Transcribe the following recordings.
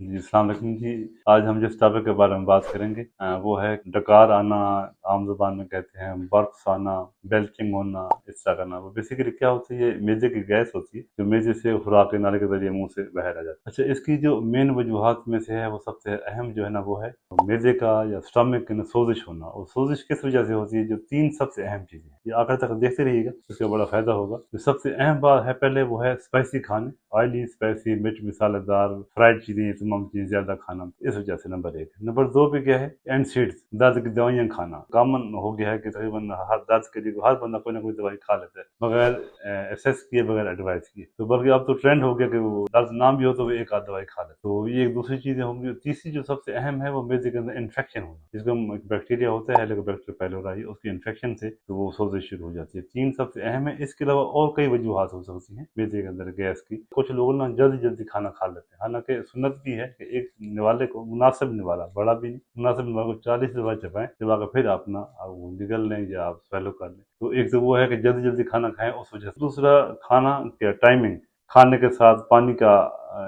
जी, अस्सलाम वालेकुम जी। आज हम जिस टॉपिक के बारे में बात करेंगे वो है डकार आना, आम ज़ुबान में कहते हैं बर्प्स आना, बेल्चिंग होना, इस तरह करना। वो बेसिकली क्या होती है, ये मेदे की गैस होती है जो मेदे से खुराक नाली के ज़रिए मुँह से बाहर आ जाती है। अच्छा, इसकी जो मेन वजूहात में से है वो सबसे अहम जो है ना वो है मेदे का या स्टमक की ना सोजिश होना। और सोजिश किस वजह से होती है, जो 3 सबसे अहम चीज़ें हैं। ये आखिर तक देखते रहिएगा, इसका बड़ा फ़ायदा होगा। जो सबसे अहम बात है पहले वो है स्पाइसी खाने, ऑयली, स्पाइसी, मिर्च मसालेदार, फ्राइड चीज़ें, ये तमाम चीज़ें ज़्यादा खाना, इस वजह से नंबर 1। नंबर 2 पे क्या है, एनसीड्स, दर्द की दवाइयाँ खाना। कॉमन हो गया है कि तकरीबन हर दर्द के लिए हर बंदा कोई ना कोई दवाई खा लेता है बगैर एसेस किए, बगैर एडवाइस किए। तो बल्कि अब तो ट्रेंड हो गया कि वो दर्द नाम भी हो तो वो एक आध दवाई खा ले। तो ये एक दूसरी चीज़ें होंगी। तीसरी जो सबसे अहम है वो मेदे के अंदर इन्फेक्शन होना, जिसको हम एक बैक्टीरिया होता है हेलिकोबैक्टर पाइलोराई, उसकी इन्फेक्शन से तो वो सोजिश शुरू हो जाती है। 3 सबसे अहम है। इसके अलावा और कई वजूहात हो सकती हैं मेदे के अंदर गैस की। कुछ लोग ना जल्दी जल्दी खाना खा लेते हैं, हालांकि सुन्नत भी है कि एक निवाले को मुनासिब निवाला, बड़ा भी नहीं, मुनासिब निवाले को 40 दफा चबाएं, चबा कर फिर अपना वो निगल लें या आप swallow कर लें। तो एक तो वो है कि जल्दी जल्दी खाना खाएं उस वजह से। दूसरा, खाना क्या टाइमिंग, खाने के साथ पानी का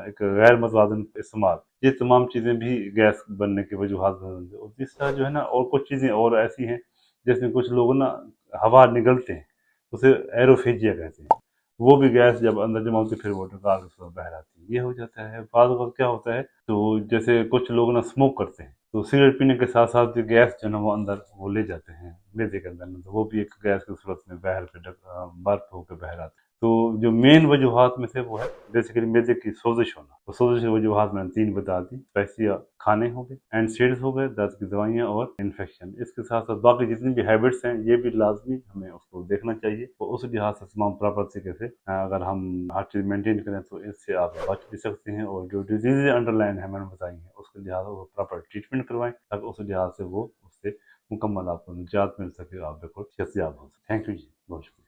एक गैर मुतवाज़िन इस्तेमाल, ये तमाम चीज़ें भी गैस बनने की वजूहात बनती है। और तीसरा जो है ना, और कुछ चीज़ें और ऐसी हैं जिसमें कुछ लोग ना हवा निगलते हैं, उसे एरोफेजिया कहते हैं। वो भी गैस जब अंदर जमा होती है फिर वो निकाल के उसमें बाहर आती है, ये हो जाता है। बाद वक्त क्या होता है, तो जैसे कुछ लोग ना स्मोक करते हैं, तो सिगरेट पीने के साथ साथ जो गैस जो है ना वो अंदर वो ले जाते हैं मेदे के अंदर, तो वो भी एक गैस की सूरत में बाहर पे बर्फ होकर बाहर आता है। तो जो मेन वजूहात में से वो है बेसिकली मेदे की सोजिश होना। तो सोजिश की वजूहात मैंने 3 बता दी, स्पाइसी खाने हो गए, एनसीड्स हो गए, दर्द की दवाइयाँ और इन्फेक्शन। इसके साथ साथ बाकी जितनी भी हैबिट्स हैं ये भी लाजमी हमें उसको देखना चाहिए। तो उस लिहाज से तमाम प्रॉपर तरीके से अगर हम हर चीज़ मेंटेन करें तो इससे आप बच भी सकते हैं। और जो डिजीज़ अंडरलाइन है मैंने बताई हैं उसके लिहाज से प्रॉपर ट्रीटमेंट करवाएं, ताकि उस लिहाज से वो उससे मुकम्मल आपको निजात मिल सके, आप बिल्कुल सेहतयाब हो सके। थैंक यू जी, बहुत शुक्रिया।